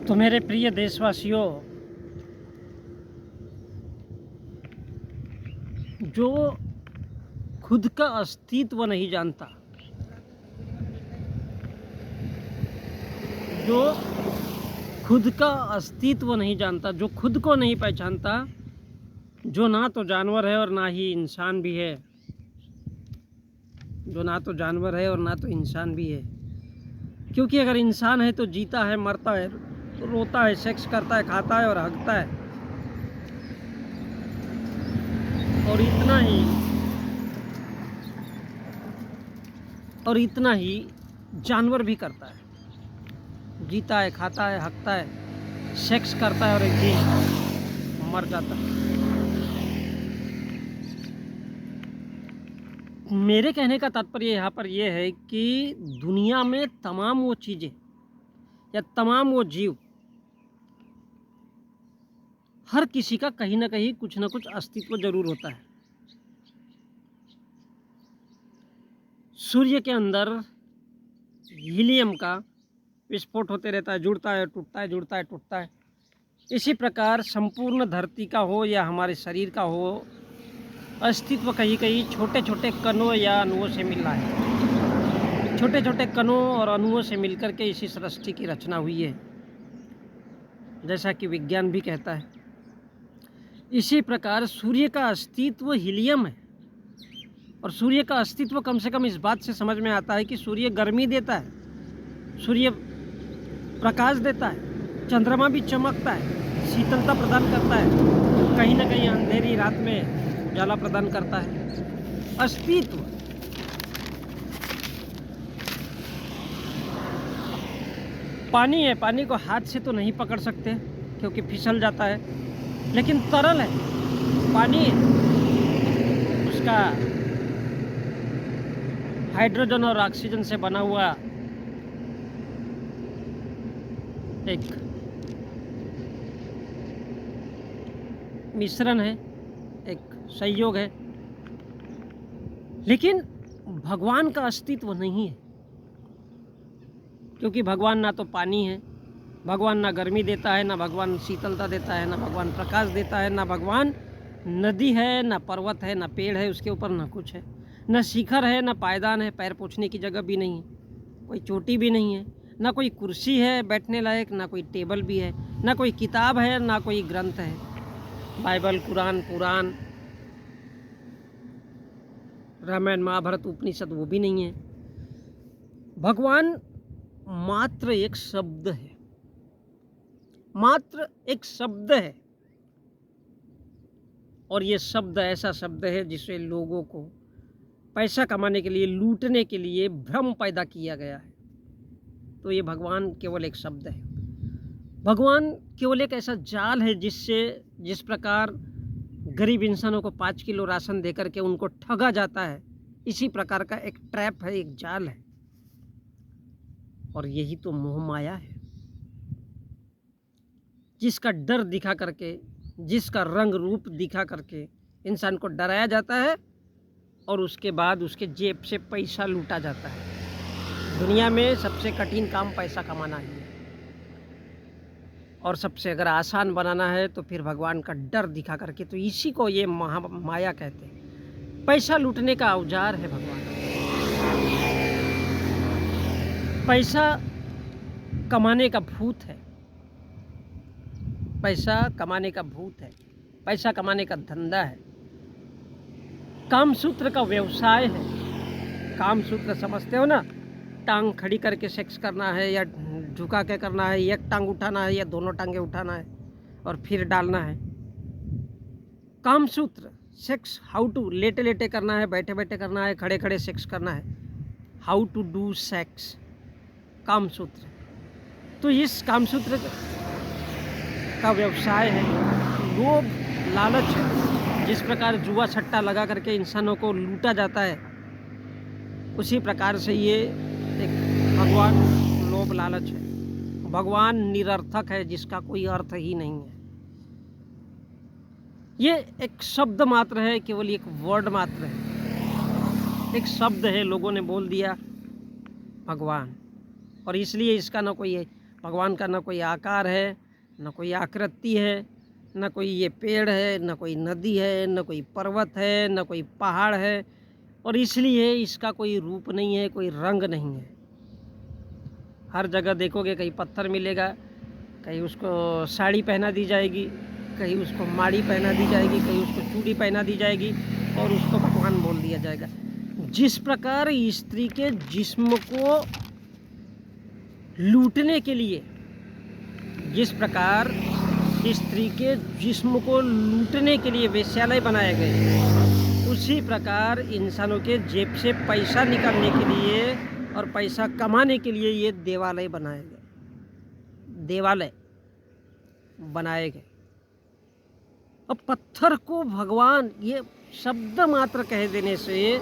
तो मेरे प्रिय देशवासियों, जो खुद का अस्तित्व नहीं जानता, जो खुद का अस्तित्व नहीं जानता, जो खुद को नहीं पहचानता, जो ना तो जानवर है और ना ही इंसान भी है, जो ना तो जानवर है और ना तो इंसान भी है। क्योंकि अगर इंसान है तो जीता है, मरता है, तो रोता है, सेक्स करता है, खाता है और हगता है, और इतना ही जानवर भी करता है, जीता है, खाता है, हगता है, सेक्स करता है और एक दिन मर जाता है। मेरे कहने का तात्पर्य यहाँ पर यह है कि दुनिया में तमाम वो चीज़ें या तमाम वो जीव, हर किसी का कहीं ना कहीं कुछ ना कुछ अस्तित्व जरूर होता है। सूर्य के अंदर हीलियम का विस्फोट होते रहता है, जुड़ता है, टूटता है, जुड़ता है, टूटता है। इसी प्रकार संपूर्ण धरती का हो या हमारे शरीर का हो, अस्तित्व कहीं कहीं छोटे छोटे कणों या अणुओं से मिल रहा है। छोटे छोटे कणों और अणुओं से मिलकर के इसी सृष्टि की रचना हुई है, जैसा कि विज्ञान भी कहता है। इसी प्रकार सूर्य का अस्तित्व हीलियम है, और सूर्य का अस्तित्व कम से कम इस बात से समझ में आता है कि सूर्य गर्मी देता है, सूर्य प्रकाश देता है, चंद्रमा भी चमकता है, शीतलता प्रदान करता है, कहीं ना कहीं अंधेरी रात में उजाला प्रदान करता है। अस्तित्व पानी है, पानी को हाथ से तो नहीं पकड़ सकते क्योंकि फिसल जाता है, लेकिन तरल है, पानी है, उसका हाइड्रोजन और ऑक्सीजन से बना हुआ एक मिश्रण है, एक संयोग है। लेकिन भगवान का अस्तित्व नहीं है, क्योंकि भगवान ना तो पानी है, भगवान ना गर्मी देता है, ना भगवान शीतलता देता है, ना भगवान प्रकाश देता है, ना भगवान नदी है, ना पर्वत है, ना पेड़ है उसके ऊपर, ना कुछ है, ना शिखर है, ना पायदान है, पैर पोंछने की जगह भी नहीं है, कोई चोटी भी नहीं है, ना कोई कुर्सी है बैठने लायक, ना कोई टेबल भी है, ना कोई किताब है, ना कोई ग्रंथ है, बाइबल, कुरान, पुराण, रामायण, महाभारत, उपनिषद वो भी नहीं है। भगवान मात्र एक शब्द है, मात्र एक शब्द है, और ये शब्द ऐसा शब्द है जिससे लोगों को पैसा कमाने के लिए, लूटने के लिए भ्रम पैदा किया गया है। तो ये भगवान केवल एक शब्द है, भगवान केवल एक ऐसा जाल है जिस प्रकार गरीब इंसानों को 5 किलो राशन देकर के उनको ठगा जाता है, इसी प्रकार का एक ट्रैप है, एक जाल है। और यही तो मोह माया है, जिसका डर दिखा करके, जिसका रंग रूप दिखा करके इंसान को डराया जाता है, और उसके बाद उसके जेब से पैसा लूटा जाता है। दुनिया में सबसे कठिन काम पैसा कमाना ही है, और सबसे अगर आसान बनाना है तो फिर भगवान का डर दिखा करके, तो इसी को ये माया कहते हैं। पैसा लूटने का औजार है भगवान। पैसा कमाने का भूत है, पैसा कमाने का भूत है, पैसा कमाने का धंधा है, कामसूत्र का व्यवसाय है। कामसूत्र समझते हो ना, टांग खड़ी करके सेक्स करना है, या झुका के करना है, एक टांग उठाना है या दोनों टांगे उठाना है और फिर डालना है। कामसूत्र सेक्स, हाउ टू, लेटे लेटे करना है, बैठे बैठे करना है, खड़े खड़े सेक्स करना है, how to do sex, Kamasutra. तो इस कामसूत्र का व्यवसाय है, लोभ, लालच है। जिस प्रकार जुआ सट्टा लगा करके इंसानों को लूटा जाता है, उसी प्रकार से ये एक भगवान लोभ लालच है। भगवान निरर्थक है, जिसका कोई अर्थ ही नहीं है। ये एक शब्द मात्र है, केवल एक वर्ड मात्र है, एक शब्द है, लोगों ने बोल दिया भगवान, और इसलिए इसका ना कोई भगवान का ना कोई आकार है, ना कोई आकृति है, ना कोई ये पेड़ है, ना कोई नदी है, ना कोई पर्वत है, ना कोई पहाड़ है, और इसलिए इसका कोई रूप नहीं है, कोई रंग नहीं है। हर जगह देखोगे कहीं पत्थर मिलेगा, कहीं उसको साड़ी पहना दी जाएगी, कहीं उसको माड़ी पहना दी जाएगी, कहीं उसको चूड़ी पहना दी जाएगी और उसको भगवान बोल दिया जाएगा। जिस प्रकार स्त्री के जिस्म को लूटने के लिए, जिस प्रकार स्त्री के जिस्म को लूटने के लिए वेश्यालय बनाए गए, उसी प्रकार इंसानों के जेब से पैसा निकालने के लिए और पैसा कमाने के लिए ये देवालय बनाए गए, देवालय बनाए गए। अब पत्थर को भगवान, ये शब्द मात्र कह देने से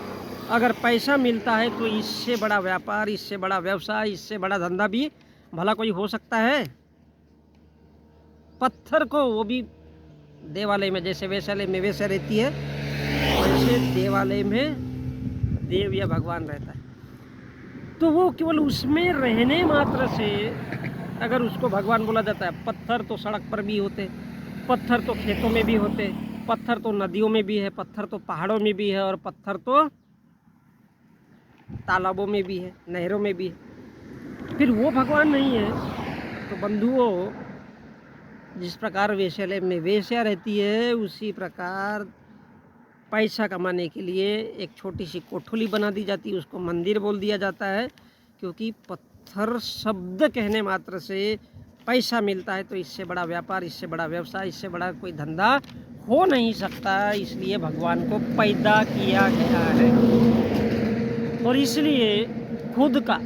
अगर पैसा मिलता है तो इससे बड़ा व्यापार, इससे बड़ा व्यवसाय, इससे बड़ा धंधा भी भला कोई हो सकता है? पत्थर को, वो भी देवालय में, जैसे वेश्यालय में वेश्या रहती है वैसे देवालय में देव या भगवान रहता है। तो वो केवल उसमें रहने मात्र से अगर उसको भगवान बोला जाता है। पत्थर तो सड़क पर भी होते, पत्थर तो खेतों में भी होते, पत्थर तो नदियों में भी है, पत्थर तो पहाड़ों में भी है, और पत्थर तो तालाबों में भी है, नहरों में भी है। फिर वो भगवान नहीं है। तो बंधुओं, जिस प्रकार वेश्यालय में वेश्या रहती है, उसी प्रकार पैसा कमाने के लिए एक छोटी सी कोठली बना दी जाती है, उसको मंदिर बोल दिया जाता है। क्योंकि पत्थर शब्द कहने मात्र से पैसा मिलता है, तो इससे बड़ा व्यापार, इससे बड़ा व्यवसाय, इससे बड़ा कोई धंधा हो नहीं सकता। इसलिए भगवान को पैदा किया गया है। और इसलिए खुद का,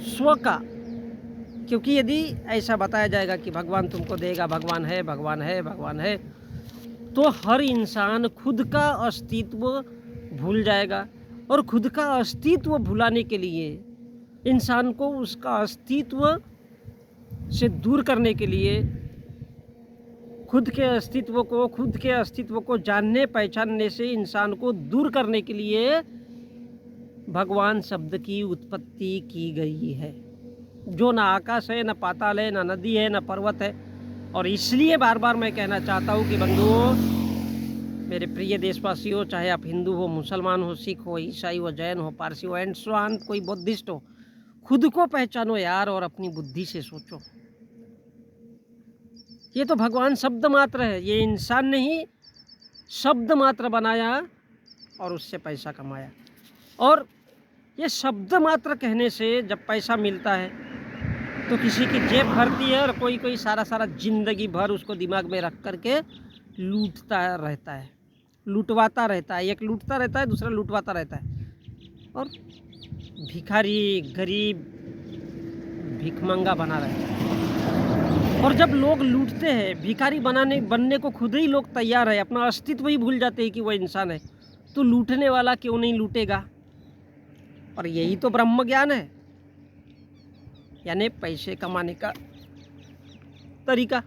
स्व का, क्योंकि यदि ऐसा बताया जाएगा कि भगवान तुमको देगा, भगवान है, भगवान है, भगवान है, तो हर इंसान खुद का अस्तित्व भूल जाएगा। और खुद का अस्तित्व भुलाने के लिए, इंसान को उसका अस्तित्व से दूर करने के लिए, खुद के अस्तित्व को जानने पहचानने से इंसान को दूर करने के लिए भगवान शब्द की उत्पत्ति की गई है। जो ना आकाश है, ना पाताल है, ना नदी है, ना पर्वत है। और इसलिए बार बार मैं कहना चाहता हूँ कि बंधुओं, मेरे प्रिय देशवासियों, चाहे आप हिंदू हो, मुसलमान हो, सिख हो, ईसाई हो, जैन हो, पारसी हो, एंड सो ऑन, कोई बुद्धिस्ट हो, खुद को पहचानो यार और अपनी बुद्धि से सोचो। ये तो भगवान शब्द मात्र है, ये इंसान ने ही शब्द मात्र बनाया और उससे पैसा कमाया। और ये शब्द मात्र कहने से जब पैसा मिलता है तो किसी की जेब भरती है, और कोई सारा जिंदगी भर उसको दिमाग में रख करके लूटता रहता है, लूटवाता रहता है। एक लूटता रहता है, दूसरा लूटवाता रहता है, और भिखारी, गरीब, भिखमंगा बना रहता है। और जब लोग लूटते हैं, भिखारी बनने को खुद ही लोग तैयार है, अपना अस्तित्व ही भूल जाते हैं कि वह इंसान है, तो लूटने वाला क्यों नहीं लूटेगा? और यही तो ब्रह्म ज्ञान है, यानी पैसे कमाने का तरीका।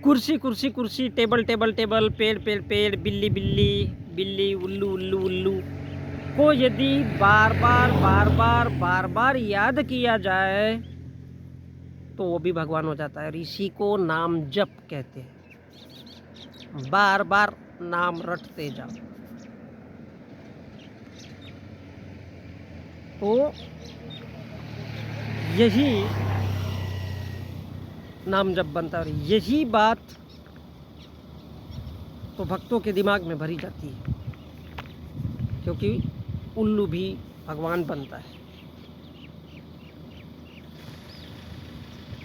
कुर्सी कुर्सी कुर्सी, टेबल टेबल टेबल, पेड़ पेड़ पेड़, बिल्ली बिल्ली बिल्ली, उल्लू उल्लू उल्लू को यदि बार बार याद किया जाए तो वो भी भगवान हो जाता है। इसी को नाम जप कहते हैं। बार बार नाम रटते जाओ तो यही नाम जप बनता है। और यही बात तो भक्तों के दिमाग में भरी जाती है, क्योंकि उल्लू भी भगवान बनता है।